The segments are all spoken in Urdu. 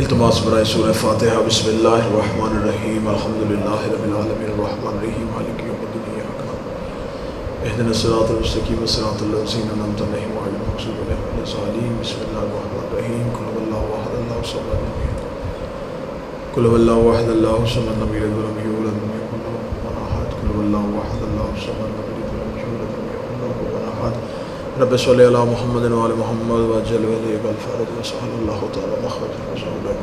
التماس برائے سورہ فاتحہ۔ بسم اللہ الرحمن الرحیم، الحمدللہ رب العالمین الرحمن الرحیم مالک یوم الدین، اهدنا الصراط المستقیم صراط الذین انعمت علیہم غیر المغضوب علیہم ولا الضالین۔ بسم اللہ الرحمن الرحیم، قل هو اللہ احد اللہ الصمد، قل هو اللہ احد اللہ الصمد لم یلد ولم یولد ولم یکن له کفوا احد، قل هو اللہ احد اللہ الصمد لم یلد ولم یولد ولم یکن له کفوا احد۔ رب صلی علی محمد وعلی محمد وعجل ولیک الفرج وسهل اللہ تعالی مخرج رسولہ۔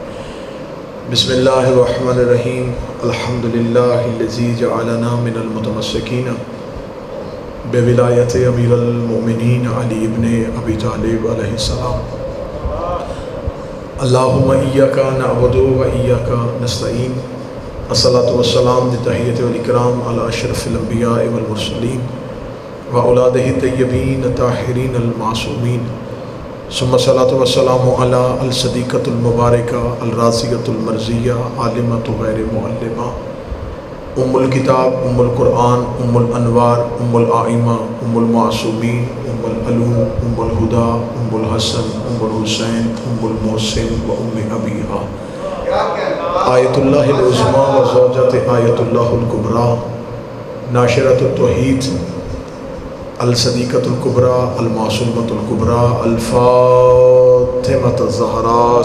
بسم اللہ الرحمن الرحیم، الحمدللہ الذی جعلنا من المتمسکین بولایت امیر المؤمنین علی ابن ابی طالب علیہ السلام۔ اللہم ایاک نعبد و ایاک نستعین، الصلاۃ والسلام بتحیۃ والاکرام علی اشرف الانبیاء والمرسلین وأولادہ الطیبین الطاہرین المعصومین، ثم الصلاۃ والسلام علی الصدیقۃ المبارکہ الرازیۃ المرضیہ عالمۃ غیر معلمہ، ام الکتاب، ام القرآن، ام الانوار، ام الائمہ، ام المعصومین، ام العلوم، ام الہدیٰ، ام الحسن، ام الحسین، ام المحسن و ام ابیہا، آیت اللہ العظمیٰ و زوجۃ آیت اللہ الکبریٰ، ناشرۃ التوحید، الصدیقۃ الکبریٰ، المعصومۃ الکبریٰ، الفاطمۃ الزہراء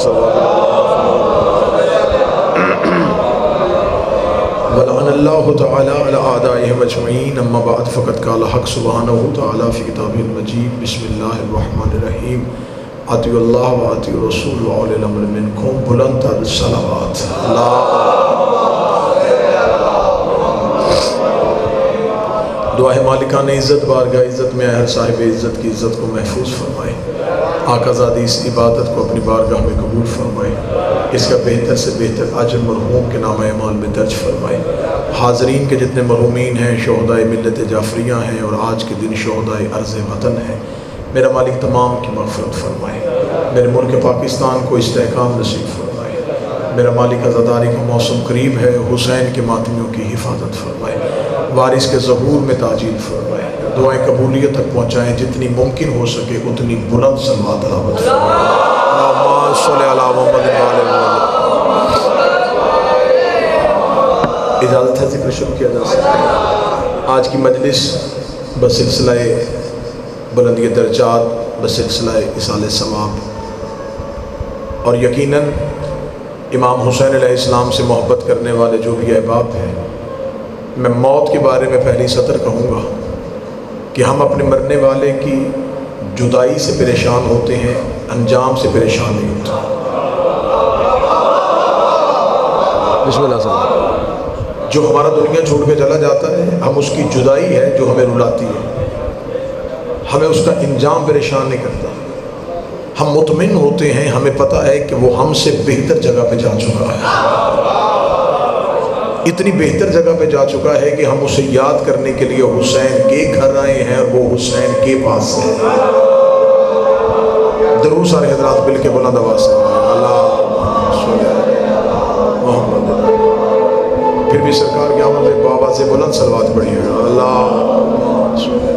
ولعن اللہ تعالی علی اعدائہم اجمعین۔ اما بعد فقد قال حق سبحانہ تعالی فی کتابہ المجید، بسم اللہ الرحمن الرحیم، اطیعوا اللہ و اطیعوا الرسول و اولی الامر منکم، بلند تر الصلوات۔ دعا ہے مالکان عزت، بارگاہ عزت میں ہر صاحب عزت کی عزت کو محفوظ فرمائے، آقا زادی اس عبادت کو اپنی بارگاہ میں قبول فرمائے، اس کا بہتر سے بہتر اجر مرحوم کے نام اعمال میں درج فرمائے۔ حاضرین کے جتنے مرحومین ہیں، شہدائے ملت جعفریہ ہیں اور آج کے دن شہدائے ارض وطن ہیں، میرا مالک تمام کی مغفرت فرمائے، میرے ملک پاکستان کو استحکام نصیب فرمائے، میرا مالک عزاداری کا موسم قریب ہے، حسین کے ماتمیوں کی حفاظت فرمائے، وارث کے ظہور میں تاجیل فرمائے، دعائیں قبولیت تک پہنچائیں، جتنی ممکن ہو سکے اتنی بلند صلوات تلاوت فرمائے۔ اللہم صلی علی محمد وعلی محمد۔ اجازت ہے ذکر شروع کیا جا سکتا ہے۔ آج کی مجلس بسلسلہ بلندی درجات، بسلسلہ اصال ثواب، اور یقیناً امام حسین علیہ السلام سے محبت کرنے والے جو بھی احباب ہیں، میں موت کے بارے میں پہلی سطر کہوں گا کہ ہم اپنے مرنے والے کی جدائی سے پریشان ہوتے ہیں، انجام سے پریشان نہیں ہوتے۔ بسم اللہ صاحب۔ جو ہمارا دنیا چھوڑ کے چلا جاتا ہے، ہم اس کی جدائی ہے جو ہمیں رلاتی ہے، ہمیں اس کا انجام پریشان نہیں کرتا، ہم مطمئن ہوتے ہیں، ہمیں پتہ ہے کہ وہ ہم سے بہتر جگہ پہ جا چکا ہے، اتنی بہتر جگہ پہ جا چکا ہے کہ ہم اسے یاد کرنے کے لیے حسین کے گھر آئے ہیں اور وہ حسین کے پاس سے ہیں۔ درود سارے حضرات بل کے بلند آواز سے اللہ صلی محمد، پھر بھی سرکار کی آمد میں بابا سے بلند صلوات پڑھی ہے، اللہ صلی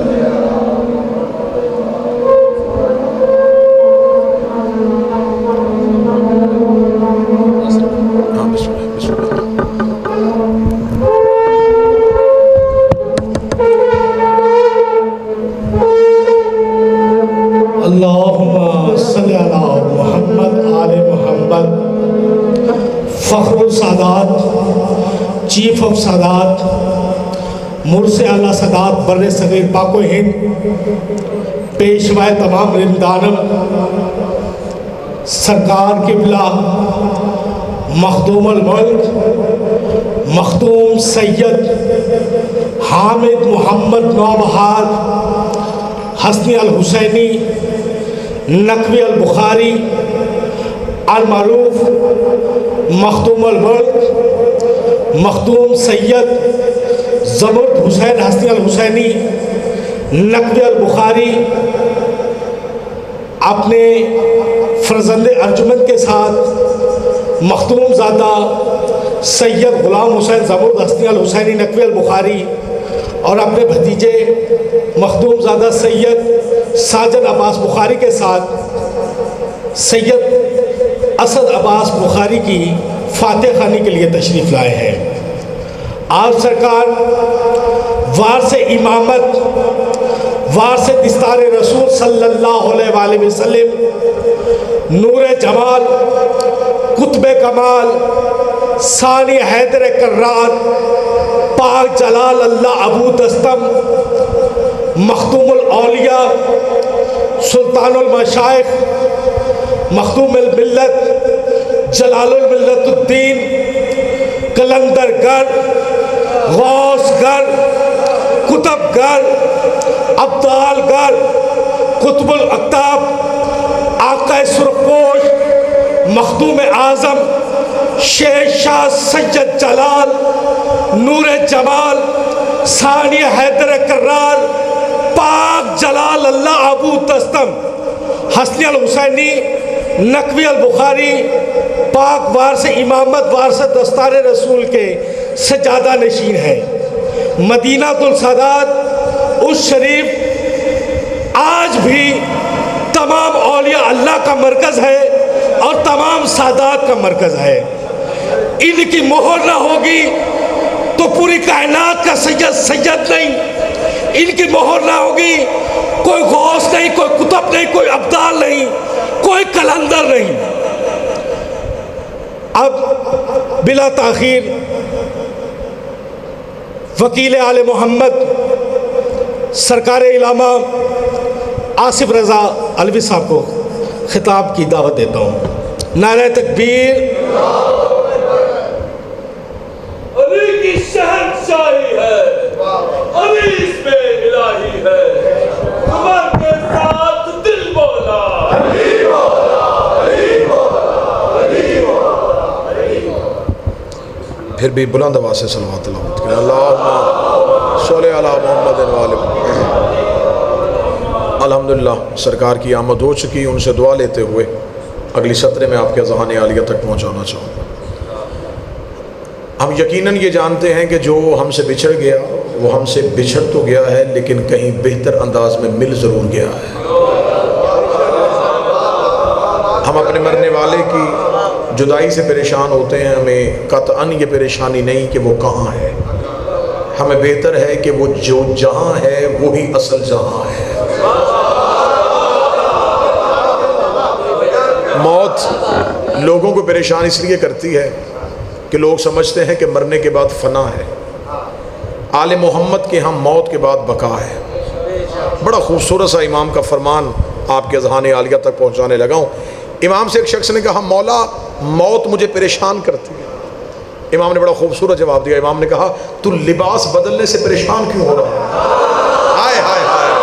چیف آف سادات، مرسِ اعلیٰ سادات بر صغیر پاک و ہند، پیشوائے تمام رندانم، سرکار قبلہ مخدوم الملک مخدوم سید حامد محمد نوبہار حسنی الحسینی نقوی البخاری المعروف مخدوم الملک مخدوم سید زمرد حسین حسنی الحسینی نقوی البخاری اپنے فرزند ارجمند کے ساتھ مخدوم زادہ سید غلام حسین زمرد حسنی الحسینی نقوی البخاری اور اپنے بھتیجے مخدوم زادہ سید ساجد عباس بخاری کے ساتھ سید اسد عباس بخاری کی فاتح خوانی کے لیے تشریف لائے ہیں۔ آپ سرکار وارث امامت، وارث دستار رسول صلی اللہ علیہ وآلہ وسلم، نور جمال، قطب کمال، ثانی حیدر کرار، پاک جلال اللہ ابو دستم، مختوم الاولیاء، سلطان المشائخ، مختوم الملت، جلال الملت الدین، کلندر گر، غوث گر، کتب گر، ابدال گر، قطب الاقطاب، آقا سرخپوش، مخدوم اعظم، شیر شاہ سید جلال، نور جمال، ثانی حیدر کرار، پاک جلال اللہ ابو دستم، حسنی الحسینی نقوی البخاری، پاک وارث امامت، وارث دستار رسول کے سجادہ نشین ہیں۔ مدینہ السادات اس شریف آج بھی تمام اولیاء اللہ کا مرکز ہے اور تمام سادات کا مرکز ہے۔ ان کی مہر نہ ہوگی تو پوری کائنات کا سید نہیں، ان کی مہر نہ ہوگی کوئی غوث نہیں، کوئی کتب نہیں، کوئی ابدال نہیں، کوئی کلندر نہیں۔ اب بلا تاخیر وکیل آل محمد سرکار علامہ آصف رضا علوی صاحب کو خطاب کی دعوت دیتا ہوں۔ نعرہ تکبیر۔ علی کی شہنشاہی ہے، علی اس میں الہی ہے، عمر کے ساتھ دل بولا علی مولا، علی مولا، علی مولا، علی مولا۔ پھر بھی بلند آواز سے صلوات اللہ کریں۔ اللہم صلی علی محمد و آل محمد۔ الحمدللہ سرکار کی آمد ہو چکی، ان سے دعا لیتے ہوئے اگلی سطرے میں آپ کے اذہان عالیہ تک پہنچانا چاہوں گا۔ ہم یقیناً یہ جانتے ہیں کہ جو ہم سے بچھڑ گیا وہ ہم سے بچھڑ تو گیا ہے لیکن کہیں بہتر انداز میں مل ضرور گیا ہے۔ ہم اپنے مرنے والے کی جدائی سے پریشان ہوتے ہیں، ہمیں قطعاً یہ پریشانی نہیں کہ وہ کہاں ہے، ہمیں بہتر ہے کہ وہ جو جہاں ہے وہی اصل جہاں ہے۔ موت لوگوں کو پریشان اس لیے کرتی ہے کہ لوگ سمجھتے ہیں کہ مرنے کے بعد فنا ہے۔ آل محمد کے ہاں موت کے بعد بقا ہے۔ بڑا خوبصورت سا امام کا فرمان آپ کے اذہان عالیہ تک پہنچانے لگا ہوں۔ امام سے ایک شخص نے کہا مولا موت مجھے پریشان کرتی ہے۔ امام نے بڑا خوبصورت جواب دیا۔ امام نے کہا تو لباس بدلنے سے پریشان کیوں ہو رہا ہے؟ ہائے ہائے ہائے۔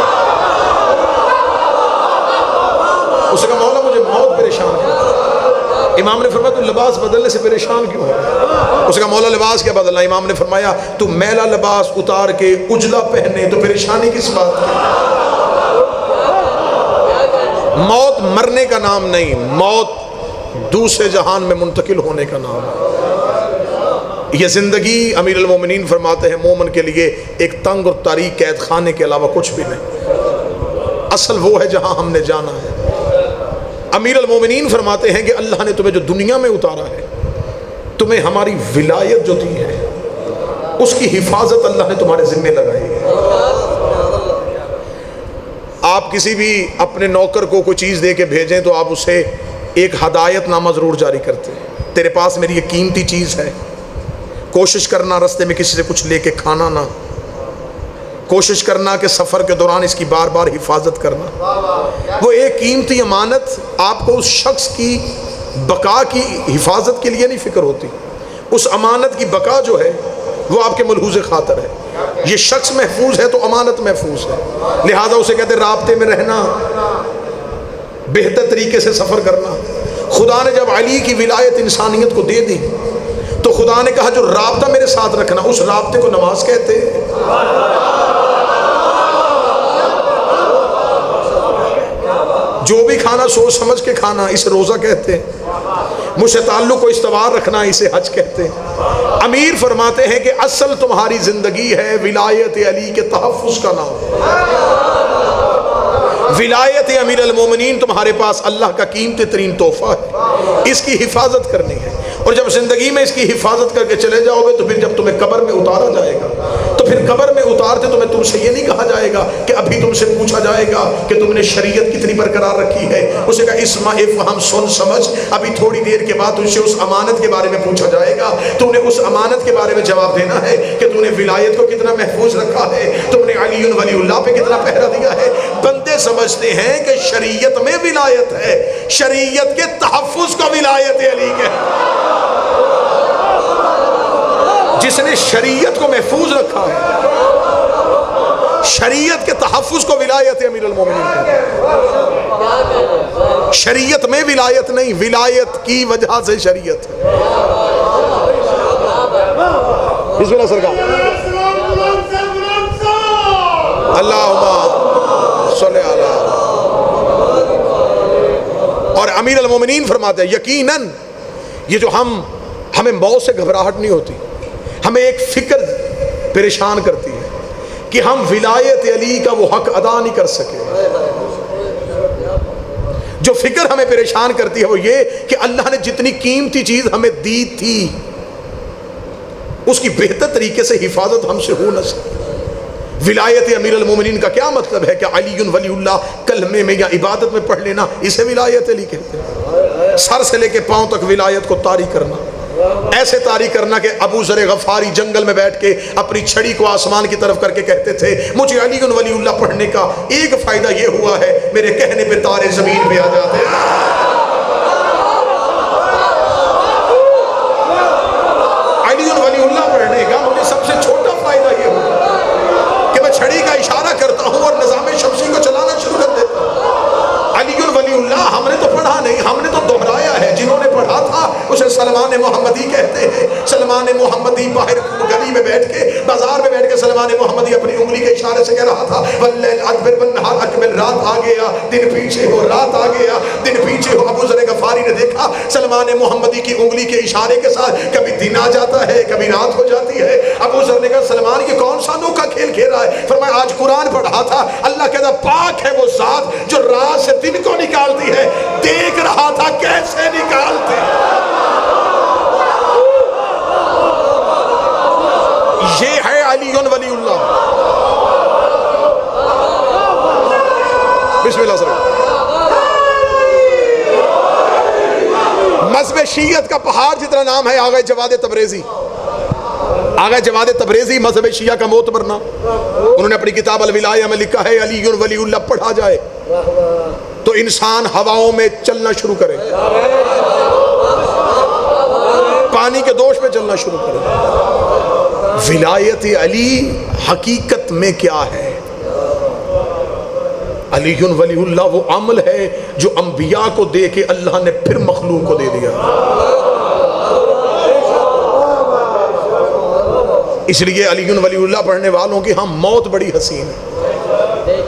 اس نے کہا مولا مجھے موت پریشان کرتی ہے۔ امام نے فرمایا تو لباس بدلنے سے پریشان کیوں ہو رہا ہے؟ اس نے کہا مولا لباس کیا بدلنا؟ امام نے فرمایا تو میلا لباس اتار کے اجلا پہنے تو پریشانی کس بات کی؟ موت مرنے کا نام نہیں، موت دوسرے جہان میں منتقل ہونے کا نام ہے۔ یہ زندگی امیر المومنین فرماتے ہیں مومن کے لیے ایک تنگ اور تاریک قید خانے کے علاوہ کچھ بھی نہیں، اصل وہ ہے جہاں ہم نے جانا ہے۔ امیر المومنین فرماتے ہیں کہ اللہ نے تمہیں جو دنیا میں اتارا ہے، تمہیں ہماری ولایت جو دی ہے اس کی حفاظت اللہ نے تمہارے ذمہ لگائی ہے۔ آپ کسی بھی اپنے نوکر کو کوئی چیز دے کے بھیجیں تو آپ اسے ایک ہدایت نامہ ضرور جاری کرتے ہیں، تیرے پاس میری یہ قیمتی چیز ہے، کوشش کرنا رستے میں کسی سے کچھ لے کے کھانا نہ، کوشش کرنا کہ سفر کے دوران اس کی بار بار حفاظت کرنا۔ وہ ایک قیمتی امانت، آپ کو اس شخص کی بقا کی حفاظت کے لیے نہیں فکر ہوتی، اس امانت کی بقا جو ہے وہ آپ کے ملحوظ خاطر ہے۔ یہ شخص محفوظ ہے تو امانت محفوظ ہے، لہذا اسے کہتے ہیں رابطے میں رہنا، بہتر طریقے سے سفر کرنا۔ خدا نے جب علی کی ولایت انسانیت کو دے دی تو خدا نے کہا جو رابطہ میرے ساتھ رکھنا، اس رابطے کو نماز کہتے ہیں۔ جو بھی کھانا سوچ سمجھ کے کھانا اسے روزہ کہتے ہیں، مجھ سے تعلق کو استوار رکھنا اسے حج کہتے ہیں۔ امیر فرماتے ہیں کہ اصل تمہاری زندگی ہے ولایت علی کے تحفظ کا نام، ولایت امیر المومنین تمہارے پاس اللہ کا قیمتی ترین تحفہ ہے، اس کی حفاظت کرنی ہے، اور جب زندگی میں اس کی حفاظت کر کے چلے جاؤ گے تو پھر جب تمہیں قبر میں اتارا جائے گا تو پھر قبر میں اتارتے تم سے یہ نہیں کہا جائے گا کہ ابھی تم سے پوچھا جائے گا کہ تم نے شریعت کتنی برقرار رکھی ہے، اسے کہا اسمع افہم سن سمجھ، ابھی تھوڑی دیر کے بعد تم سے اس امانت کے بارے میں پوچھا جائے گا، تم نے اس امانت کے بارے میں جواب دینا ہے کہ تم نے ولایت کو کتنا محفوظ رکھا ہے، تم نے علی ولی اللہ پہ کتنا پہرا دیا ہے۔ بندے سمجھتے ہیں کہ شریعت میں ولایت ہے، شریعت کے تحفظ کا ولایت علی کے، جس نے شریعت کو محفوظ رکھا ہے، شریعت کے تحفظ کو ولایت امیر المومنین ہے۔ شریعت میں ولایت نہیں، ولایت کی وجہ سے شریعت ہے۔ بسم اللہ سرکار، اللہم صلی علی۔ اور امیر المومنین فرماتے ہیں یقیناً یہ جو ہمیں موت سے گھبراہٹ نہیں ہوتی، ہمیں ایک فکر پریشان کرتی ہے کہ ہم ولایت علی کا وہ حق ادا نہیں کر سکے۔ جو فکر ہمیں پریشان کرتی ہے وہ یہ کہ اللہ نے جتنی قیمتی چیز ہمیں دی تھی اس کی بہتر طریقے سے حفاظت ہم سے ہو نہ سکے۔ ولایت امیر المومنین کا کیا مطلب ہے کہ علی ولی اللہ کلمے میں یا عبادت میں پڑھ لینا، اسے ولایت علی کہتے ہیں۔ سر سے لے کے پاؤں تک ولایت کو طاری کرنا، ایسے طاری کرنا کہ ابو ذر غفاری جنگل میں بیٹھ کے اپنی چھڑی کو آسمان کی طرف کر کے کہتے تھے مجھے علی ولی اللہ پڑھنے کا ایک فائدہ یہ ہوا ہے میرے کہنے پہ تارے زمین پہ آ جاتے ہیں۔ علی ولی اللہ پڑھنے کا مجھے سب سے چھوٹا فائدہ یہ ہوا کہ میں چھڑی کا اشارہ کرتا ہوں اور نظام شمسی کو چلانا شروع کر دیتا ہوں۔ علی ولی اللہ ہم نے تو پڑھا نہیں، ہم نے تو دہرایا ہے، جنہوں نے پڑھا تھا اسے سلمان محمدی کہتے ہیں۔ سلمان محمدی باہر گلی میں بیٹھ کے، بازار میں بیٹھ کے سلمان محمدی اپنی انگلی کے اشارے سے کہہ رہا تھا واللیل ادبر والنہار اکمل، رات آ گیا دن پیچھے ہو، رات آ گیا دن پیچھے ہو۔ ابو ذر غفاری نے دیکھا سلمان محمدی کی انگلی کے اشارے کے ساتھ کبھی دن آ جاتا ہے کبھی رات ہو جاتی ہے۔ ابو ذر نے کہا سلمان یہ کون سا انوکھا کھیل کھیل رہا ہے؟ فرمایا آج قرآن پڑھا تھا، اللہ کہتا پاک ہے وہ ذات جو رات سے دن کو نکالتی ہے، دیکھ رہا تھا کیسے نکالتے۔ یہ ہے علی ولی اللہ۔ بسم اللہ سر۔ مذہب شیعت کا پہاڑ جتنا نام ہے آغا جواد تبریزی، آغا جواد تبریزی مذہب شیعہ کا معتبر نام، انہوں نے اپنی کتاب الولایہ میں لکھا ہے علی ولی اللہ پڑھا جائے تو انسان ہواؤں میں چلنا شروع کرے، پانی کے دوش میں چلنا شروع کرے۔ ولایت علی حقیقت میں کیا ہے؟ علی ولی اللہ وہ عمل ہے جو انبیاء کو دے کے اللہ نے پھر مخلوق کو دے دیا۔ اس لیے علی ولی اللہ پڑھنے والوں کی ہم موت بڑی حسین ہے۔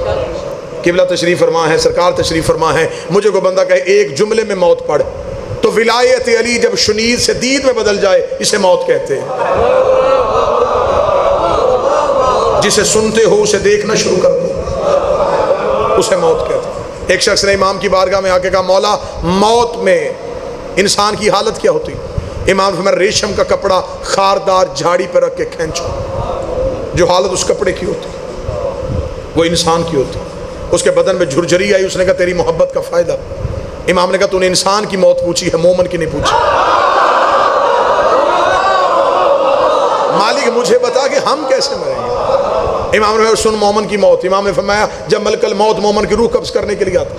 قبلہ تشریف فرما ہے، سرکار تشریف فرما ہے، مجھے کو بندہ کہے ایک جملے میں موت پڑھ تو ولایت علی جب شنید سے دید میں بدل جائے اسے موت کہتے ہیں۔ جسے سنتے ہو اسے دیکھنا شروع کر دو اسے موت کہتے ہیں۔ ایک شخص نے امام کی بارگاہ میں آ کے کہا مولا موت میں انسان کی حالت کیا ہوتی؟ امام فرمایا ریشم کا کپڑا خاردار جھاڑی پر رکھ کے کھینچو، جو حالت اس کپڑے کی ہوتی وہ انسان کی ہوتی۔ اس کے بدن میں جھرجھری آئی، اس نے کہا تیری محبت کا فائدہ۔ امام نے کہا تو نے انسان کی موت پوچھی ہے، مومن کی نہیں پوچھی۔ مالک مجھے بتا کہ ہم کیسے مریں گے؟ امام نے سن مومن کی موت۔ امام نے فرمایا جب ملک الموت مومن کی روح قبض کرنے کے لیے آتا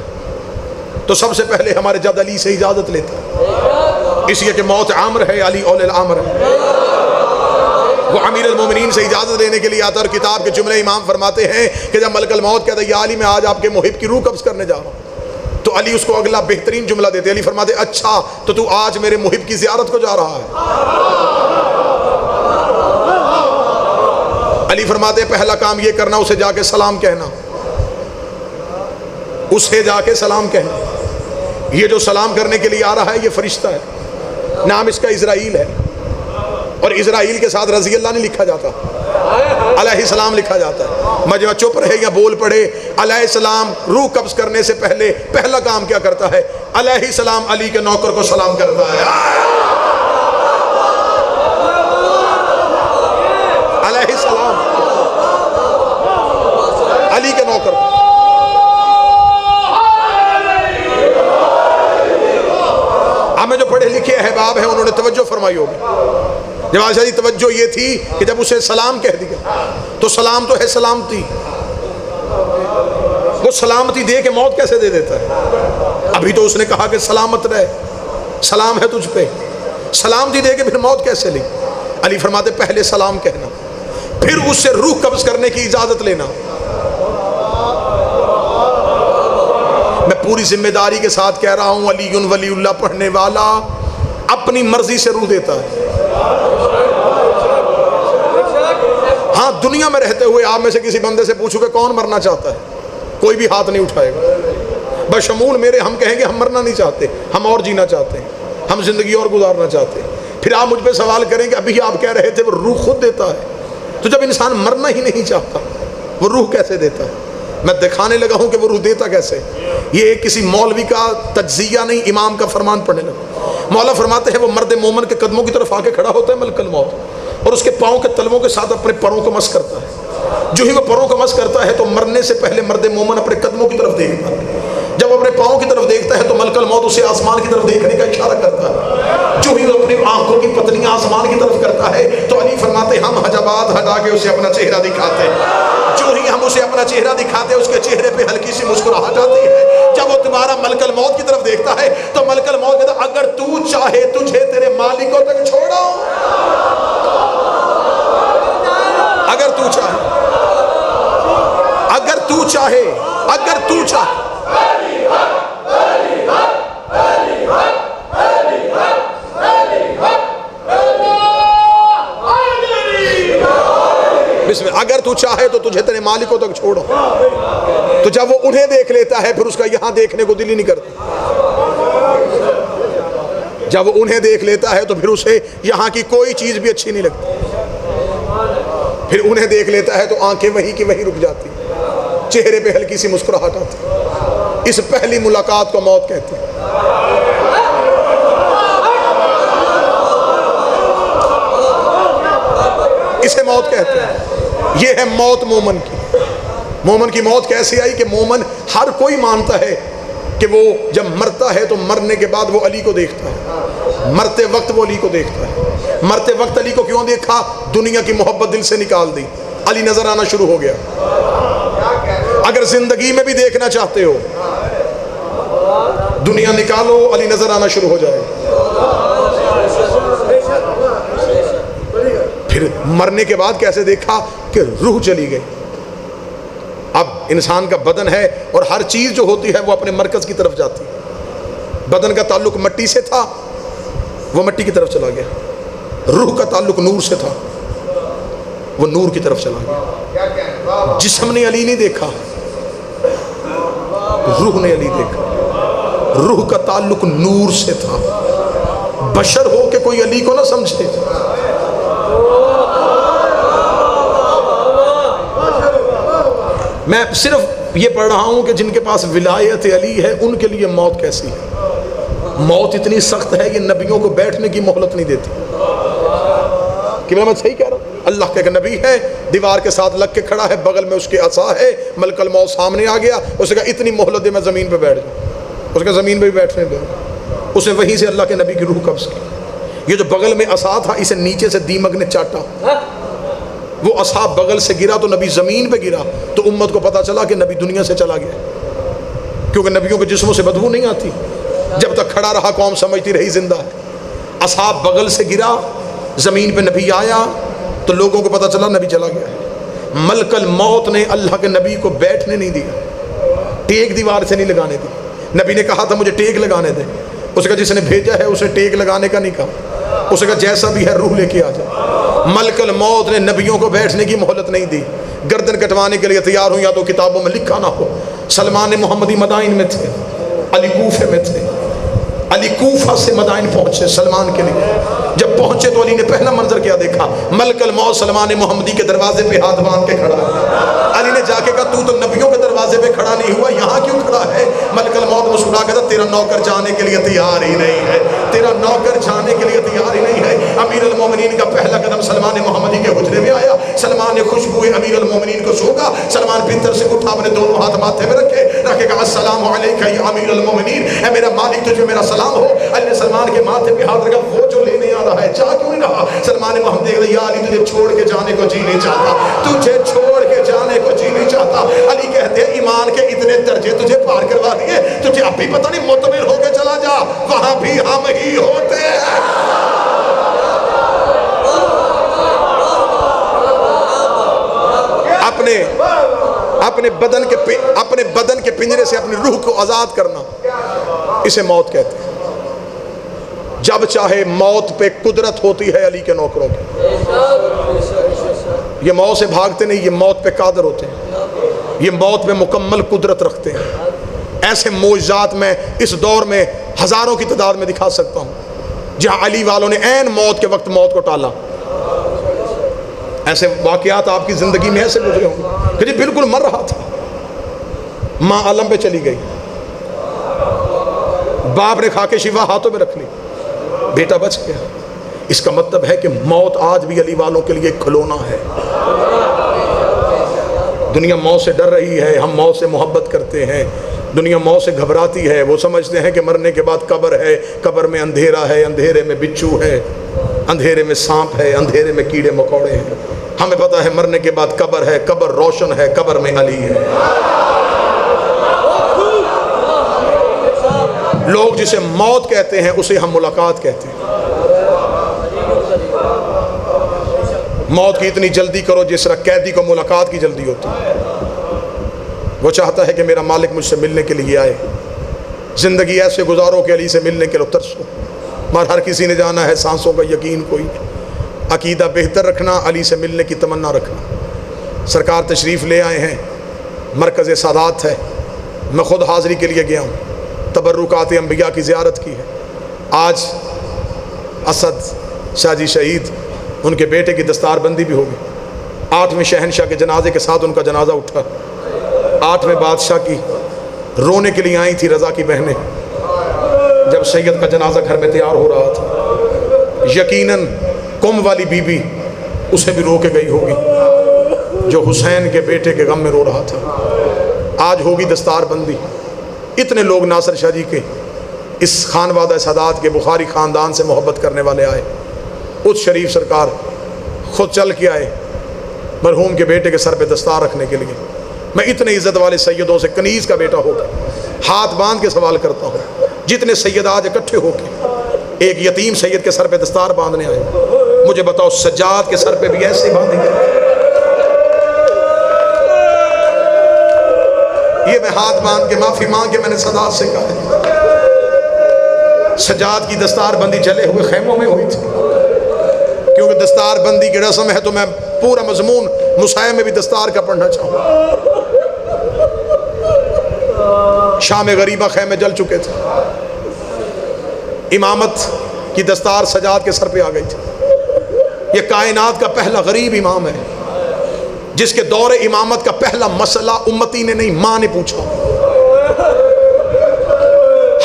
تو سب سے پہلے ہمارے جد علی سے اجازت لیتا، اس لیے کہ موت عامر ہے، علی اول العامر ہے۔ وہ امیر المومنین سے اجازت لینے کے لیے آتا اور کتاب کے جملے امام فرماتے ہیں کہ جب ملک الموت کہتا ہے یا علی میں آج آپ کے محب کی روح قبض کرنے جا رہا ہوں، تو علی اس کو اگلا بہترین جملہ دیتے۔ علی فرماتے اچھا تو آج میرے محب کی زیارت کو جا رہا ہے؟ علی فرماتے پہلا کام یہ کرنا اسے جا کے سلام کہنا، اسے جا کے سلام کہنا۔ یہ جو سلام کرنے کے لیے آ رہا ہے یہ فرشتہ ہے، نام اس کا اسرائیل ہے، اور اسرائیل کے ساتھ رضی اللہ نہیں لکھا جاتا، علیہ السلام لکھا جاتا ہے. مجمع چپ رہے یا بول پڑے. علیہ السلام روح قبض کرنے سے پہلے پہلا کام کیا کرتا ہے؟ علیہ السلام علی کے نوکر کو سلام کرتا ہے. علیہ السلام علی کے نوکر کو. ہمیں جو پڑھے لکھے احباب ہیں انہوں نے توجہ فرمائی ہوگی. جواد شاہ جی توجہ یہ تھی کہ جب اسے سلام کہہ دیا تو سلام تو ہے سلامتی. وہ سلامتی دے کے موت کیسے دے دیتا ہے؟ ابھی تو اس نے کہا کہ سلامت رہے، سلام ہے تجھ پہ. سلامتی دے کے پھر موت کیسے لی؟ علی فرماتے پہلے سلام کہنا، پھر اس سے روح قبض کرنے کی اجازت لینا. میں پوری ذمہ داری کے ساتھ کہہ رہا ہوں، علی ولی اللہ پڑھنے والا اپنی مرضی سے روح دیتا ہے. ہاں دنیا میں رہتے ہوئے آپ میں سے کسی بندے سے پوچھو کہ کون مرنا چاہتا ہے، کوئی بھی ہاتھ نہیں اٹھائے گا. بشمول میرے ہم کہیں گے ہم مرنا نہیں چاہتے، ہم اور جینا چاہتے ہیں، ہم زندگی اور گزارنا چاہتے ہیں. پھر آپ مجھ پہ سوال کریں کہ ابھی آپ کہہ رہے تھے وہ روح خود دیتا ہے. تو جب انسان مرنا ہی نہیں چاہتا وہ روح کیسے دیتا ہے؟ میں دکھانے لگا ہوں کہ وہ روح دیتا کیسے. یہ کسی مولوی کا تجزیہ نہیں، امام کا فرمان پڑھنے لگا. مولا فرماتے ہیں وہ مرد مومن کے قدموں کی طرف آ کے کھڑا ہوتا ہے ملک الموت، اور اس کے پاؤں کے تلووں کے ساتھ اپنے پروں کو مس کرتا ہے. جو ہی وہ پروں کو مس کرتا ہے تو مرنے سے پہلے مرد مومن اپنے قدموں کی طرف دیکھتا ہے. جب اپنے پاؤں کی طرف دیکھتا ہے تو ملک الموت اسے آسمان کی طرف دیکھنے کا اشارہ کرتا ہے. جو ہی وہ اپنی آنکھوں کی پتلیاں آسمان کی طرف کرتا ہے تو علی فرماتے ہم حجابات ہٹا کے اسے اپنا چہرہ دکھاتے ہیں. جو ہی ہم اسے اپنا چہرہ دکھاتے ہیں اس کے چہرے پہ ہلکی سی مسکراہٹ آتی ہے. جب وہ تمہارا ملک الموت کی طرف دیکھتا ہے تو ملک الموت کہتا ہے اگر تو چاہے تجھے تیرے مالکوں تک چھوڑاؤں. اگر تو چاہے، اگر تو چاہے، اگر تو چاہے. بسم اللہ. اگر تو چاہے تو تجھے تیرے مالکوں تک چھوڑو. تو جب وہ انہیں دیکھ لیتا ہے پھر اس کا یہاں دیکھنے کو دل ہی نہیں کرتا. جب وہ انہیں دیکھ لیتا ہے تو پھر اسے یہاں کی کوئی چیز بھی اچھی نہیں لگتی. پھر انہیں دیکھ لیتا ہے تو آنکھیں وہی کی وہی رک جاتی، چہرے پہ ہلکی سی مسکراہٹ آتی. اس پہلی ملاقات کو موت کہتے ہیں. اسے موت کہتے ہیں. یہ ہے موت مومن کی. مومن کی موت کیسے آئی کہ مومن ہر کوئی مانتا ہے کہ وہ جب مرتا ہے تو مرنے کے بعد وہ علی کو دیکھتا ہے. مرتے وقت وہ علی کو دیکھتا ہے. مرتے وقت علی کو کیوں دیکھا؟ دنیا کی محبت دل سے نکال دی، علی نظر آنا شروع ہو گیا. اگر زندگی میں بھی دیکھنا چاہتے ہو دنیا نکالو، علی نظر آنا شروع ہو جائے. پھر مرنے کے بعد کیسے دیکھا کہ روح چلی گئی. اب انسان کا بدن ہے اور ہر چیز جو ہوتی ہے وہ اپنے مرکز کی طرف جاتی ہے. بدن کا تعلق مٹی سے تھا، وہ مٹی کی طرف چلا گیا. روح کا تعلق نور سے تھا، وہ نور کی طرف چلا گیا. جسم نے علی نہیں دیکھا، روح نے علی دیکھا. روح کا تعلق نور سے تھا. بشر ہو کہ کوئی علی کو نہ سمجھے. میں صرف یہ پڑھ رہا ہوں کہ جن کے پاس ولایت علی ہے ان کے لیے موت کیسی ہے. موت اتنی سخت ہے کہ نبیوں کو بیٹھنے کی مہلت نہیں دیتی. کہ میں صحیح کہہ رہا ہوں؟ اللہ کا ایک نبی ہے، دیوار کے ساتھ لگ کے کھڑا ہے، بغل میں اس کے عصا ہے، ملک الموت سامنے آ گیا. اس نے کہا اتنی مہلت دے میں زمین پہ بیٹھ جاؤں. اس کا زمین پہ بھی بیٹھنے دے. اس نے وہیں سے اللہ کے نبی کی روح قبض کی. یہ جو بغل میں عصا تھا اسے نیچے سے دیمک نے چاٹا. وہ عصا بغل سے گرا تو نبی زمین پہ گرا تو امت کو پتا چلا کہ نبی دنیا سے چلا گیا. کیونکہ نبیوں کے جسموں سے بدبو نہیں آتی. جب تک کھڑا رہا قوم سمجھتی رہی زندہ ہے. عصا بغل سے گرا، زمین پہ نبی آیا تو لوگوں کو پتا چلا نبی چلا گیا. ملک الموت نے اللہ کے نبی کو بیٹھنے نہیں دیا، ٹیک دیوار سے نہیں لگانے دی. نبی نے کہا تھا مجھے ٹیک لگانے دیں. اس کا جس نے بھیجا ہے اسے ٹیک لگانے کا نہیں کہا. اس کا جیسا بھی ہے روح لے کے آ جائے. ملک الموت نے نبیوں کو بیٹھنے کی مہلت نہیں دی. گردن کٹوانے کے لیے تیار ہوں، یا تو کتابوں میں لکھا نہ ہو. سلمان محمدی مدائن میں تھے، علی کوفے میں تھے. علی کوفہ سے مدائن پہنچے سلمان کے لیے. جب پہنچے تو علی نے پہلا منظر کیا دیکھا؟ ملک الموت سلمان محمدی کے دروازے پہ ہاتھ باندھ کے کھڑا ہے. علی نے جا کے کہا تو نبیوں کے دروازے پہ کھڑا نہیں ہوا, یہاں کیوں کھڑا ہے؟ ملک الموت مسکرا کے کہا تیرا نوکر جانے کے لیے تیار ہی نہیں ہے, تیرا نوکر جانے کے لیے تیار ہی نہیں ہے. امیر المومنین کا پہلا قدم سلمان محمدی کے حجرے میں آیا. سلمان نے خوشبو امیر المومنین کو سونگا. سلمان بستر سے اٹھا, اپنے دونوں ہاتھ ماتھے میں رکھے کہا السلام علیکہ یا امیر المومنین, اے میرا مالک تجھے میرا سلام ہو. علی نے سلمان کے ماتھے پہ ہاتھ رکھا, وہ جو لینے آ رہا ہے جا کیوں نہیں رہا؟ سلمان محمدی کہا یا علی تجھے چھوڑ کے جانے کو جی نہیں چاہتا, تجھے چھوڑ کے جانے کو جی نہیں چاہتا. علی کہتے ہیں ایمان کے اتنے درجے تجھے پار کروا دیے, تجھے اب بھی پتہ نہیں, مطمئن ہو کے چلا جا, وہاں بھی ہم ہی ہوتے ہیں. اپنے بدن کے پنجرے سے اپنی روح کو آزاد کرنا, اسے موت کہتے ہیں. جب چاہے موت پہ قدرت ہوتی ہے علی کے نوکروں کی. یہ موت سے بھاگتے نہیں, یہ موت پہ قادر ہوتے ہیں, یہ موت پہ مکمل قدرت رکھتے ہیں. ایسے معجزات میں اس دور میں ہزاروں کی تعداد میں دکھا سکتا ہوں جہاں علی والوں نے عین موت کے وقت موت کو ٹالا. ایسے واقعات آپ کی زندگی میں ایسے گزرے ہوں کہ جی بالکل مر رہا تھا, ماں عالم پہ چلی گئی, باپ نے کھا کے شفا ہاتھوں میں رکھ لی, بیٹا بچ گیا. اس کا مطلب ہے کہ موت آج بھی علی والوں کے لیے کھلونا ہے. دنیا موت سے ڈر رہی ہے, ہم موت سے محبت کرتے ہیں. دنیا موت سے گھبراتی ہے, وہ سمجھتے ہیں کہ مرنے کے بعد قبر ہے, قبر میں اندھیرا ہے, اندھیرے میں بچھو ہے, اندھیرے میں سانپ ہے, اندھیرے میں کیڑے مکوڑے ہیں. ہمیں پتہ ہے مرنے کے بعد قبر ہے, قبر روشن ہے, قبر میں علی ہے. لوگ جسے موت کہتے ہیں اسے ہم ملاقات کہتے ہیں. موت کی اتنی جلدی کرو جس طرح قیدی کو ملاقات کی جلدی ہوتی ہے. وہ چاہتا ہے کہ میرا مالک مجھ سے ملنے کے لیے آئے. زندگی ایسے گزارو کہ علی سے ملنے کے لیے ترسو. مگر ہر کسی نے جانا ہے, سانسوں کا یقین کوئی, عقیدہ بہتر رکھنا, علی سے ملنے کی تمنا رکھنا. سرکار تشریف لے آئے ہیں, مرکز سادات ہے, میں خود حاضری کے لیے گیا ہوں, تبرکات انبیاء کی زیارت کی ہے. آج اسد شاہ جی شہید, ان کے بیٹے کی دستار بندی بھی ہوگی. 8ویں شہنشاہ کے جنازے کے ساتھ ان کا جنازہ اٹھا. 8ویں بادشاہ کی رونے کے لیے آئی تھی رضا کی بہنیں. جب سید کا جنازہ گھر میں تیار ہو رہا تھا, یقیناً قم والی بی بی اسے بھی رو کے گئی ہوگی جو حسین کے بیٹے کے غم میں رو رہا تھا. آج ہوگی دستار بندی. اتنے لوگ ناصر شاہ جی کے اس خانوادہ سادات کے بخاری خاندان سے محبت کرنے والے آئے. اس شریف سرکار خود چل کے آئے مرحوم کے بیٹے کے سر پہ دستار رکھنے کے لیے. میں اتنے عزت والے سیدوں سے کنیز کا بیٹا ہو کے ہاتھ باندھ کے سوال کرتا ہوں, جتنے سید آج اکٹھے ہو کے ایک یتیم سید کے سر پہ دستار باندھنے آئے, مجھے بتاؤ سجاد کے سر پہ بھی ایسے باندھیں گے؟ یہ میں ہاتھ باندھ کے معافی مانگ کے میں نے سادات سے کہا ہے. سجاد کی دستار بندی جلے ہوئے خیموں میں ہوئی تھی, کیونکہ دستار بندی کی رسم ہے تو میں پورا مضمون مسائل میں بھی دستار کا پڑھنا چاہوں. شام غریبہ خیمے جل چکے تھے, امامت کی دستار سجاد کے سر پہ آ گئی تھی. یہ کائنات کا پہلا غریب امام ہے جس کے دور امامت کا پہلا مسئلہ امتی نے نہیں, ماں نے پوچھا.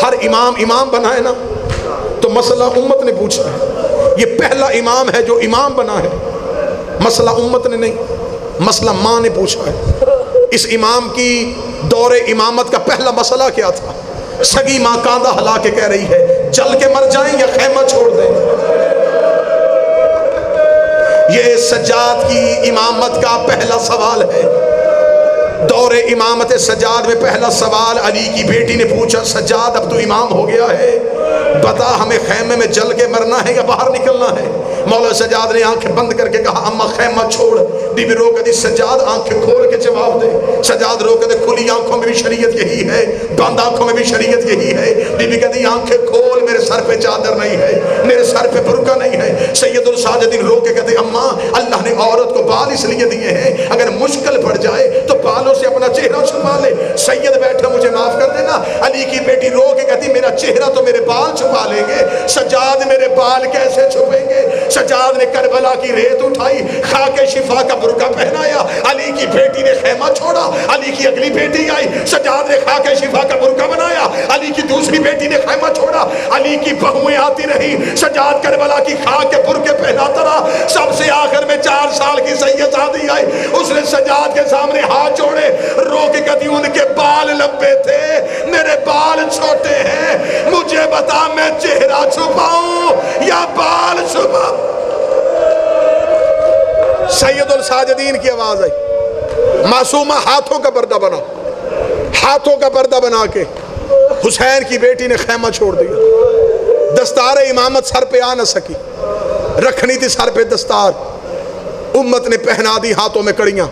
ہر امام بنا ہے نا تو مسئلہ امت نے پوچھا ہے. یہ پہلا امام ہے جو امام بنا ہے, مسئلہ امت نے نہیں, مسئلہ ماں نے پوچھا ہے. اس امام کی دور امامت کا پہلا مسئلہ کیا تھا؟ سگی ماں کاندھا ہلا کے کہہ رہی ہے جل کے مر جائیں یا خیمہ چھوڑ دیں. یہ سجاد کی امامت کا پہلا سوال ہے. دور امامت سجاد میں پہلا سوال علی کی بیٹی نے پوچھا, سجاد اب تو امام ہو گیا ہے, بتا ہمیں خیمے میں جل کے مرنا ہے یا باہر نکلنا ہے؟ مولا سجاد نے آنکھیں بند کر کے کہا اماں خیمہ چھوڑ. بی بی رو کے دی سجاد آنکھیں کھول کے جواب دے. سجاد رو کے دے کھلی آنکھوں میں بھی شریعت یہی ہے, بند آنکھوں میں بھی شریعت یہی ہے. بی بی کہتی آنکھیں کھول, میرے سر پہ چادر نہیں ہے, میرے سر پہ برقع نہیں ہے. سید الساجدین رو کے کہتے اماں اللہ نے عورت کو بال اس لیے دیے ہیں اگر مشکل پڑ جائے تو بالوں سے اپنا چہرہ چھپا لے. سید بیٹھا مجھے معاف کر دینا, نا, علی کی بیٹی رو کے کہتی میرا چہرہ تو میرے بال چھپا لیں گے, سجاد میرے بال کیسے چھپیں گے. سجاد نے کربلا کی ریت اٹھائی, خاک شفا کا برقع پہنایا, علی کی بیٹی نے خیمہ چھوڑا, علی کی اگلی بیٹی آئی, سجاد نے خاک شفا کا برقع بنایا, علی کی دوسری بیٹی نے خیمہ چھوڑا, علی کی بہویں آتی رہی, سجاد کربلا کی خاک کے برقعے پہناتا رہا. سب سے آخر میں 4 سال کی سیدزادی آئی, اس نے سجاد کے سامنے ہاتھ جوڑے, رو کے کہتی ان کے بال لمبے تھے, میرے بال چھوٹے ہیں, مجھے بتا میں چہرہ چھپاؤں یا بال چھپاؤں. سید الساجدین کی آواز آئی, معصومہ ہاتھوں کا پردہ بنا, ہاتھوں کا پردہ بنا کے حسین کی بیٹی نے خیمہ چھوڑ دیا. دستار امامت سر پہ آ نہ سکی, رکھنی تھی سر پہ دستار, امت نے پہنا دی ہاتھوں میں کڑیاں,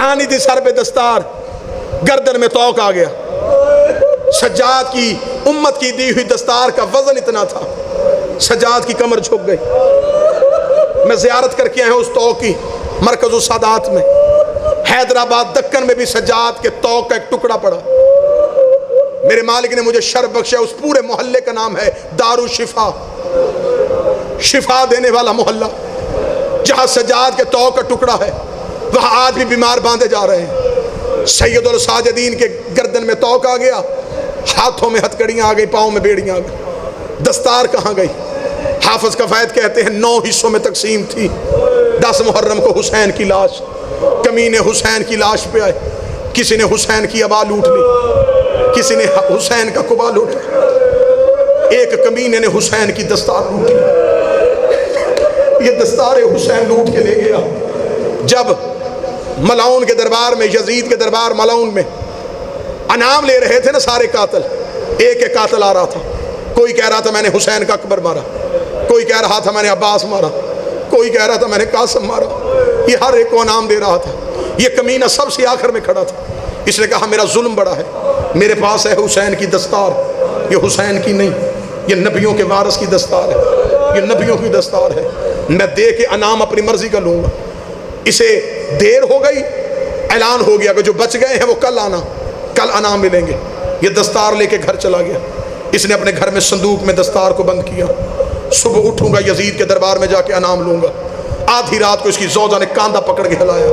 آنی تھی سر پہ دستار, گردن میں توق آ گیا. سجاد کی امت کی دی ہوئی دستار کا وزن اتنا تھا, سجاد کی کمر جھک گئی. میں زیارت کر کے آیا ہوں اس توق کی, مرکز السادات میں, حیدرآباد دکن میں بھی سجاد کے توق کا ایک ٹکڑا پڑا. میرے مالک نے مجھے شرف بخشا, اس پورے محلے کا نام ہے دارالشفا, شفا دینے والا محلہ. جہاں سجاد کے توق کا ٹکڑا ہے وہاں آج بھی بیمار باندھے جا رہے ہیں. سید الساجدین کے گردن میں توق آ گیا, ہاتھوں میں ہتکڑیاں آ گئی, پاؤں میں بیڑیاں آ گئی. دستار کہاں گئی؟ حافظ کفایت کہتے ہیں 9 حصوں میں تقسیم تھی. 10 محرم کو حسین کی لاش, کمینے حسین کی لاش پہ آئے, کسی نے حسین کی عبا لوٹ لی, کسی نے حسین کا قبا لوٹا, ایک کمینے نے حسین کی دستار لوٹ لی. یہ دستار حسین لوٹ کے لے گیا. جب ملعون کے دربار میں, یزید کے دربار ملعون میں انعام لے رہے تھے نا سارے قاتل, ایک ایک قاتل آ رہا تھا. کوئی کہہ رہا تھا میں نے حسین کا اکبر مارا, کوئی کہہ رہا تھا میں نے عباس مارا, کوئی کہہ رہا تھا میں نے قاسم مارا. یہ ہر ایک کو انعام دے رہا تھا. یہ کمینہ سب سے آخر میں کھڑا تھا. اس نے کہا میرا ظلم بڑا ہے, میرے پاس ہے حسین کی دستار, یہ حسین کی نہیں, یہ نبیوں کے وارث کی دستار ہے, یہ نبیوں کی دستار ہے, میں دے کے انعام اپنی مرضی کا لوں گا. اسے دیر ہو گئی, اعلان ہو گیا کہ جو بچ گئے ہیں وہ کل آنا, کل انعام ملیں گے. یہ دستار لے کے گھر چلا گیا. اس نے اپنے گھر میں صندوق میں دستار کو بند کیا. صبح اٹھوں گا یزید کے دربار میں جا کے انعام لوں گا. آدھی رات کو اس کی زوجہ نے کاندھا پکڑ کے ہلایا,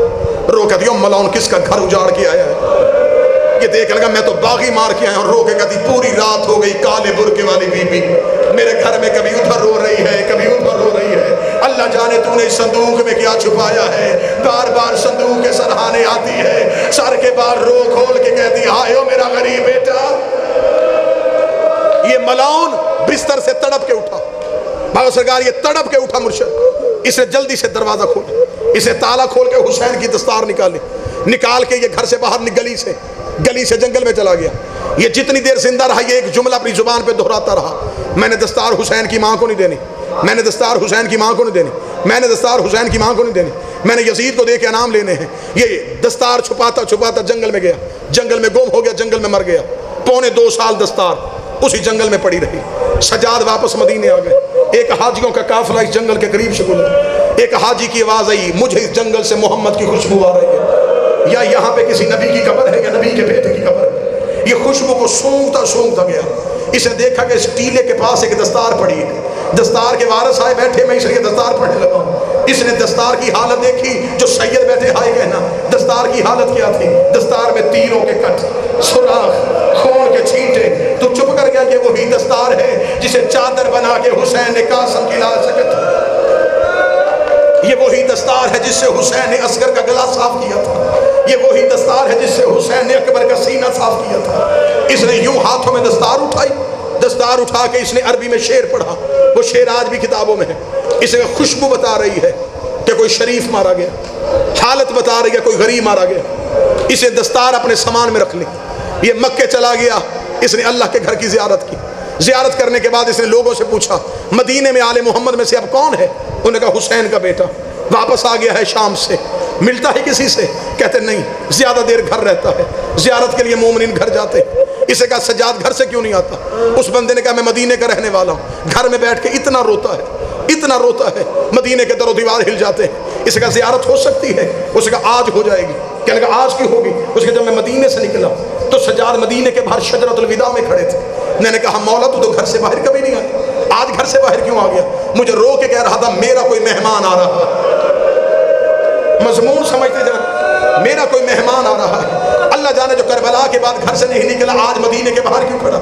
رو کہتی ہوں ملعون کس کا گھر اجاڑ کے آیا ہے. یہ دیکھ لگا میں تو باغی مار کے آیا ہوں. رو کے کہتی پوری رات ہو گئی کالے برقعے والی بی بی میرے گھر میں کبھی ادھر رو رہی ہے, کبھی ادھر رو رہی ہے. اللہ جانے تو نے اس صندوق میں کیا چھپایا ہے. بار بار صندوق کے سرحانے آتی ہے, سر کے بار رو کھول کے کہتی ہائے او میرا غریب بیٹا. یہ ملعون بستر سے تڑپ کے اٹھا, بابا سرکار یہ تڑپ کے اٹھا مرشد. اس نے جلدی سے دروازہ کھولا, اسے تالا کھول کے حسین کی دستار نکالی, نکال کے یہ گھر سے باہر گلی سے جنگل میں چلا گیا. یہ جتنی دیر زندہ رہا یہ ایک جملہ اپنی زبان پہ دہراتا رہا, میں نے دستار حسین کی ماں کو نہیں دینی, میں نے دستار حسین کی ماں کو نہیں دینی, میں نے دستار حسین کی ماں کو نہیں دینی, میں نے یزید کو دے کے انعام لینے ہیں. یہ دستار چھپاتا چھپاتا جنگل میں گیا, جنگل میں گم ہو گیا, جنگل میں مر گیا. 2.25 سال دستار اسی جنگل میں پڑی رہی. سجاد واپس مدینے آ گئے. ایک حاجیوں کا قافلہ اس جنگل کے قریب سے گزرا. ایک حاجی کی آواز آئی مجھے اس جنگل سے محمد کی خوشبو آ رہی ہے, یا یہاں پہ کسی نبی کی قبر ہے یا نبی کے بیٹے کی قبر ہے. یہ خوشبو کو سونگتا گیا. اس نے دیکھا کہ اس ٹیلے کے پاس ایک دستار پڑی ہے. دستار کے وارث آئے بیٹھے, میں اس لیے دستار پڑھنے لگا ہوں. اس نے دستار کی حالت دیکھی, جو سید بیٹھے ہائے کہنا. دستار کی حالت کیا تھی؟ دستار میں تیروں کے کٹ, سوراخ, خون کے چھینٹے. تو چپ کر گیا کہ وہی دستار ہے جسے چادر بنا کے حسین نے قاسم کی لاش سکت. یہ وہی دستار ہے جس سے حسین نے اصغر کا گلا صاف کیا تھا. یہ وہی دستار ہے جس سے حسین نے اکبر کا سینہ صاف کیا تھا. اس نے یوں ہاتھوں میں دستار اٹھائی, دستار اٹھا کے اس نے عربی میں شعر پڑھا. وہ شعر آج بھی کتابوں میں ہے. اس میں خوشبو بتا رہی ہے کہ کوئی شریف مارا گیا, حالت بتا رہی ہے کوئی غریب مارا گیا. اسے دستار اپنے سامان میں رکھ لی. یہ مکے چلا گیا, اس نے اللہ کے گھر کی زیارت کی. زیارت کرنے کے بعد اس نے لوگوں سے پوچھا مدینے میں آل محمد میں سے اب کون ہے؟ انہوں نے کہا حسین کا بیٹا. واپس آ گیا ہے شام سے, ملتا ہے کسی سے؟ کہتے نہیں, زیادہ دیر گھر رہتا ہے, زیارت کے لیے مومنین گھر جاتے ہیں. اسے کہا سجاد گھر سے کیوں نہیں آتا؟ اس بندے نے کہا میں مدینے کا رہنے والا ہوں, گھر میں بیٹھ کے اتنا روتا ہے, اتنا روتا ہے, مدینے کے در و دیوار ہل جاتے ہیں. اس کا زیارت ہو سکتی ہے؟ اس کا آج ہو جائے گی۔ کہنے لگا آج کی ہوگی؟ اس کے جب میں مدینے سے نکلا تو سجاد مدینے کے باہر شجرۃ الوداع میں کھڑے تھے۔ میں نے کہا مولا تو گھر سے باہر کبھی نہیں آیا، آج گھر سے باہر کیوں آ گیا؟ مجھے رو کے کہہ رہا تھا میرا کوئی مہمان آ رہا ہے۔ مضمون سمجھتے جا، میرا کوئی مہمان آ رہا ہے۔ اللہ جانے جو کربلا کے بعد گھر سے نہیں نکلا آج مدینے کے باہر کیوں کھڑا؟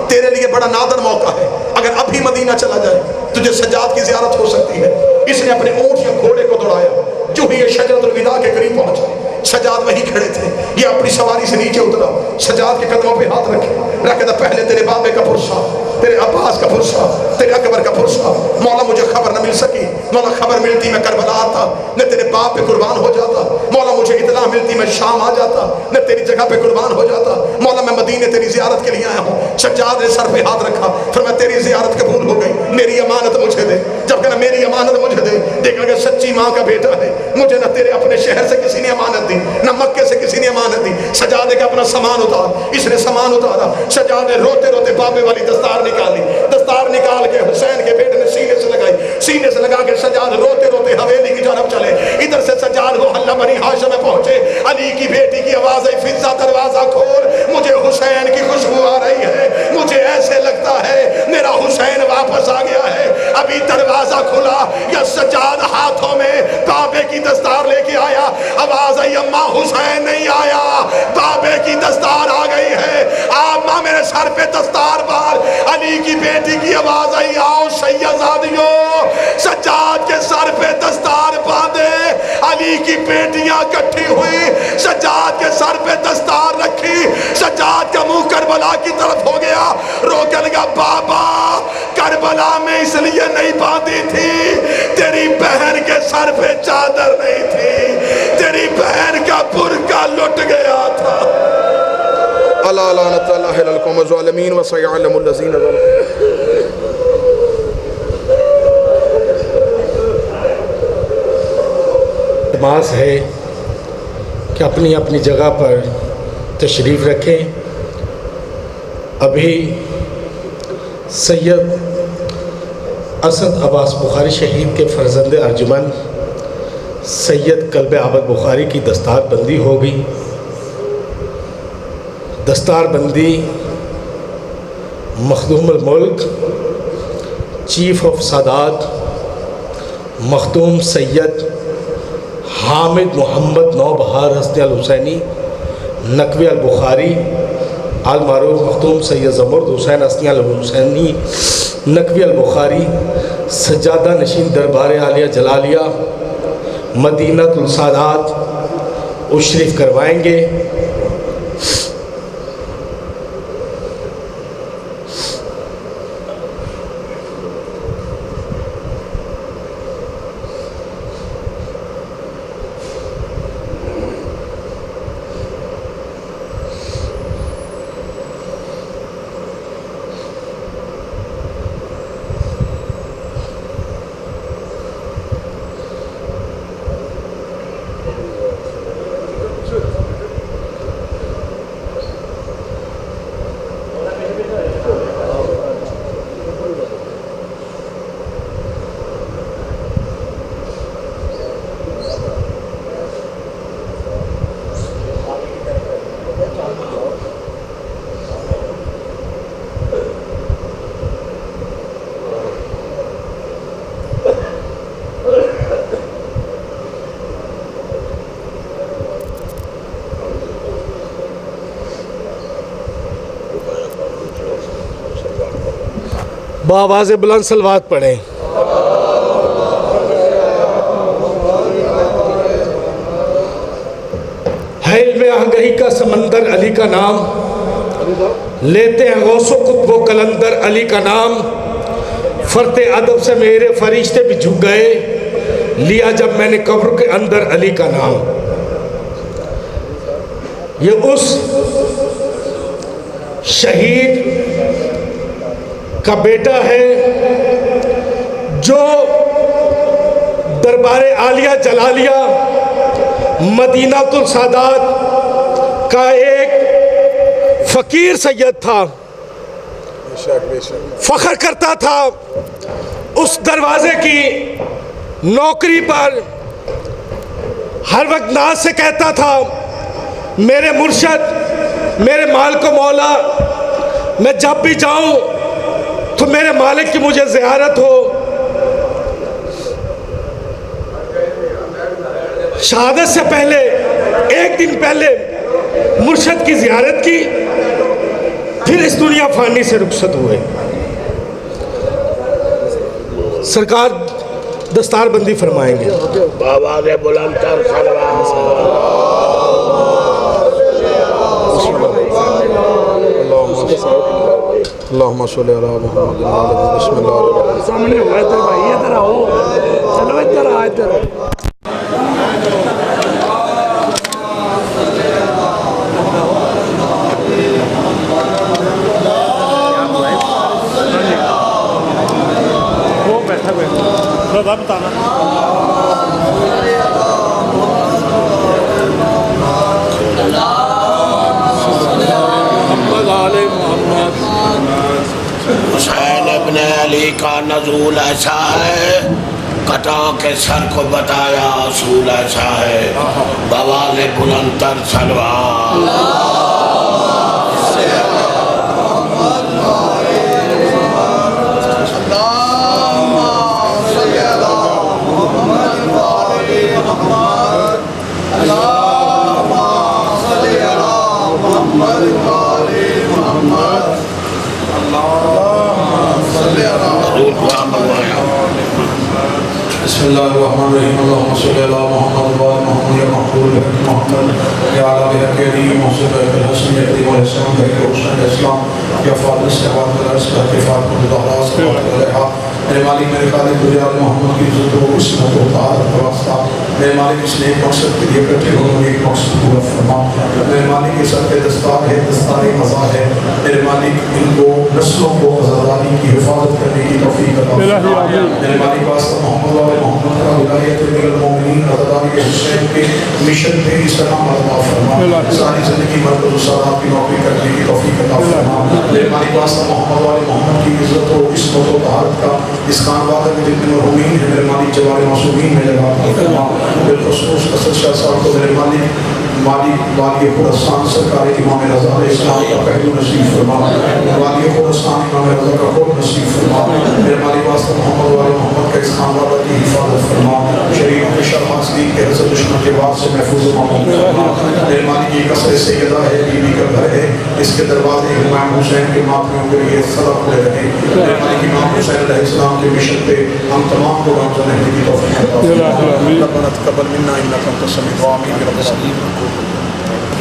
تیرے لیے بڑا نادر موقع ہے، اگر ابھی مدینہ چلا جائے تجھے سجاد کی زیارت ہو سکتی ہے۔ اس نے اپنے اونٹ یا گھوڑے کو دوڑایا، جو ہی یہ شجرۃ الوداع کے قریب پہنچا سجاد وہیں کھڑے تھے۔ یہ اپنی سواری سے نیچے اترا، سجاد کے قدموں پہ ہاتھ رکھے تھا، پہلے تیرے بابے کا پرسا، تیرے عباس کا پرسا، تیرے اکبر کا پرسا۔ مولا مجھے خبر نہ مل سکی، مولا خبر ملتی میں کربلا آتا، نہ تیرے باپ پہ قربان ہو جاتا۔ مولا مجھے اطلاع ملتی میں شام آ جاتا، نہ تیری جگہ پہ قربان ہو جاتا۔ مولا میں مدینے تیری زیارت کے لیے آیا ہوں۔ سجاد نے سر پہ ہاتھ رکھا، پھر میں تیری زیارت قبول ہو گئی، میری امانت مجھے دے۔ جب کہنا میری امانت مجھے دے، دیکھا کہ سچی ماں کا بیٹا ہے، مجھے نہ تیرے اپنے شہر سے کسی نے امانت دی، نہ مکے سے کسی نے امانت دی۔ سجاد نے کہا اپنا سامان اتار، اس نے سامان اتارا۔ سجاد نے روتے روتے بابے والی دستار نکالی، دستار نکال کے حسین کے بیٹے نے سینے سے لگائی، سینے سے لگا کے سجاد روتے روتے حویلی کی جانب چلے۔ ادھر سے سجاد وہ حلہ بنی ہاشم میں پہنچے، علی کی بیٹی کی آواز ہے فضا دروازہ کھول، مجھے حسین کی خوشبو آ رہی ہے، مجھے ایسے لگتا ہے میرا حسین واپس آ گیا ہے۔ ابھی دروازہ کھلا یا سجاد ہاتھوں میں بابے کی دستار لے کے آیا، آواز آئی اماں حسین نہیں آیا، بابے کی دستار آ گئی ہے، اماں میرے سر پہ دستار بار۔ علی کی بیٹی کی آواز آئی آؤ شہزادیوں، سجاد کے سر پہ دستار باندھے۔ علی کی بیٹیاں اکٹھی ہوئی، سجاد کے سر پہ دستار رکھی، سجاد کا منہ کربلا کی طرف ہو گیا، رو کے لگا بابا کربلا میں اس لیے نہیں باندھی تھی، تیری بہن کے سر پہ چادر نہیں تھی، تیری بہن کا برقع لٹ گیا تھا۔ اللہ لعنت اللہ علی القوم الظالمین وسيعلم الذین ظلموا۔ نماز ہے کہ اپنی اپنی جگہ پر تشریف رکھیں۔ ابھی سید اسد عباس بخاری شہید کے فرزند ارجمن سید قلب عابد بخاری کی دستار بندی ہو گئی۔ دستار بندی مخدوم الملک چیف آف سادات مخدوم سید حامد محمد نوبہار حسنی الحسینی نقوی البخاری المعروف مخدوم سید زمرد حسین حسنی الحسینی نقوی البخاری سجادہ نشین دربار عالیہ جلالیہ مدینہ السادات اشرف کروائیں گے۔ بآواز بلند صلوات پڑھیں۔ ہے علم آگہی کا سمندر علی کا نام، لیتے ہیں غوث و قطب و کلندر علی کا نام، فرت ادب سے میرے فرشتے بھی جھک گئے، لیا جب میں نے قبر کے اندر علی کا نام۔ یہ اس شہید کا بیٹا ہے جو دربار عالیہ جلالیہ مدینہ السادات کا ایک فقیر سید تھا، فخر کرتا تھا اس دروازے کی نوکری پر ہر وقت ناز سے کہتا تھا میرے مرشد میرے مال کو مولا، میں جب بھی جاؤں تو میرے مالک کی مجھے زیارت ہو۔ شہادت سے پہلے ایک دن پہلے مرشد کی زیارت کی، پھر اس دنیا فانی سے رخصت ہوئے۔ سرکار دستار بندی فرمائیں گے۔ آواز بلند کر اللہم صلی علی محمد بسم اللہ الرحمن الرحیم۔ سامنے ہوا ادھر بھائی، ادھر آؤ، چلو ادھر آ ادھر۔ حسین ابن علی کا نزول ایسا ہے، کٹا کے سر کو بتایا اصول ایسا ہے، بواز بلند تر سلوات۔ بسم اللہ الرحمن الرحیم۔ اللہم صلی علی محمد محمد یا محبوب محمد یا علی بحقیری محسن الحسن یقیم الحسن بحق حسن اسلام یا فاضل استعباد الارض کا اتفاق مدہرہ صلوات علیہ۔ میرے مالک میرے خالق دنیا محمد کی عزت و عصمت و طاعت کا واسطہ، میرے مالک اس نیک مقصد کے لیے اکٹھے ہونے ایک مقصد پورا فرما۔ میرے مالک یہ سب کے دستار ہے، دستار مزا ہے، میرے مالک ان کو نسلوں کو آزادی کی حفاظت کرنے کی توفیق عطا فرما۔ میرے مالک واسطہ محمد و محمد کا ولایت المومنین آزادی حسین کے مشن پہ اسلام عطا فرما۔ ساری زندگی مرکز الصلاۃ کی نوکری کرنے کی توفیق عطا فرما۔ میرے مالک واسطہ محمد و محمد کی عزت و عصمت و طاعت کا اس خان وادہ کے جتنے مرحومین ہیں میرے مالک جوار معصومین میں جگہ عطا فرما۔ بالخصوص اسد شاہ صاحب کو میرے مالک والی خراسان سرکار امام رضا علیہ السلام کا پہلو نصیب فرما۔ والی خراسان امام رضا کا خود نصیب فرما۔ میرے مالک واسطہ محمد والی محمد کا اس خان وادہ کی حفاظت فرما۔ شریف کے شرح حاصلین کے حضرت دشمن کے بعد سے محفوظ و محفوظ فرما۔ میرے مالک یہ قصر سیدہ ہے، بی بی کا گھر ہے، اس کے دروازے امام حسین کے ماتمیوں کے لیے صدا کھلے رہے۔ میرے مالک امام حسین علیہ السلام کے مشن پہ ہم تمام کو رمضان رہنے کی توفیق عطا فرما۔ ربنا تقبل منا انک انت السمیع العلیم برب العالمین۔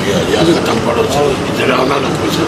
یا ختم پڑھو، ادھر آنا نہ کوئی سا